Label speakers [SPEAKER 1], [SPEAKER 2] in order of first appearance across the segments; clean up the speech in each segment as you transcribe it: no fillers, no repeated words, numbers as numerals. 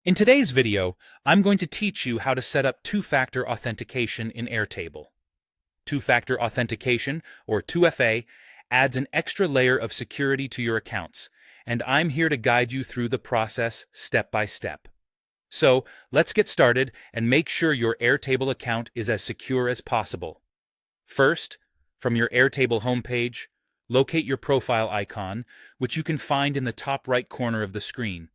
[SPEAKER 1] In today's video, I'm going to teach you how to set up two-factor authentication in Airtable. Two-factor authentication, or 2FA, adds an extra layer of security to your accounts, and I'm here to guide you through the process step by step. So, let's get started and make sure your Airtable account is as secure as possible. First, from your Airtable homepage, locate your profile icon, which you can find in the top right corner of the screen.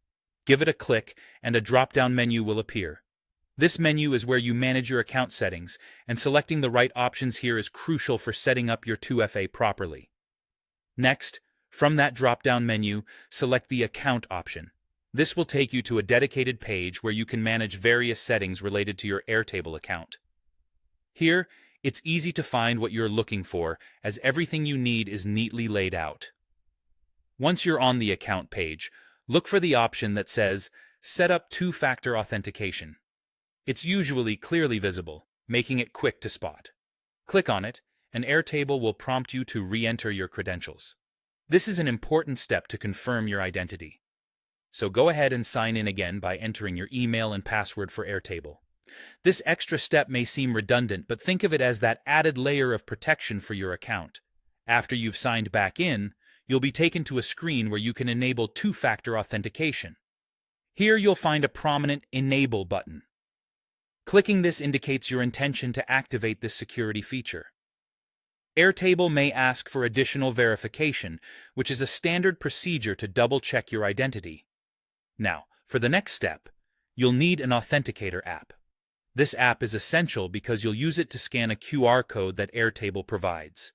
[SPEAKER 1] Give it a click, and a drop-down menu will appear. This menu is where you manage your account settings, and selecting the right options here is crucial for setting up your 2FA properly. Next, from that drop-down menu, select the Account option. This will take you to a dedicated page where you can manage various settings related to your Airtable account. Here, it's easy to find what you're looking for, as everything you need is neatly laid out. Once you're on the account page, look for the option that says Set up two-factor authentication. It's usually clearly visible, making it quick to spot. Click on it, and Airtable will prompt you to re-enter your credentials. This is an important step to confirm your identity. So go ahead and sign in again by entering your email and password for Airtable. This extra step may seem redundant, but think of it as that added layer of protection for your account. After you've signed back in, you'll be taken to a screen where you can enable two-factor authentication. Here you'll find a prominent Enable button. Clicking this indicates your intention to activate this security feature. Airtable may ask for additional verification, which is a standard procedure to double-check your identity. Now, for the next step, you'll need an Authenticator app. This app is essential because you'll use it to scan a QR code that Airtable provides.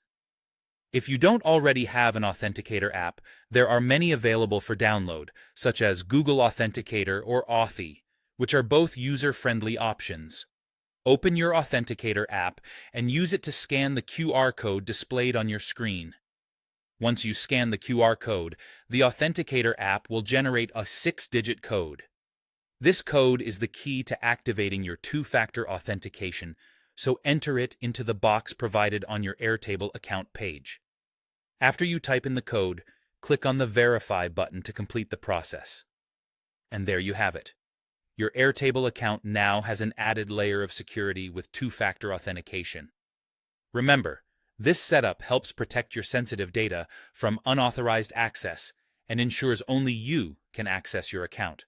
[SPEAKER 1] If you don't already have an Authenticator app, there are many available for download, such as Google Authenticator or Authy, which are both user-friendly options. Open your Authenticator app and use it to scan the QR code displayed on your screen. Once you scan the QR code, the Authenticator app will generate a 6-digit code. This code is the key to activating your two-factor authentication, so enter it into the box provided on your Airtable account page. After you type in the code, click on the Verify button to complete the process. And there you have it. Your Airtable account now has an added layer of security with two-factor authentication. Remember, this setup helps protect your sensitive data from unauthorized access and ensures only you can access your account.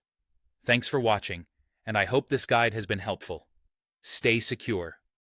[SPEAKER 1] Thanks for watching, and I hope this guide has been helpful. Stay secure.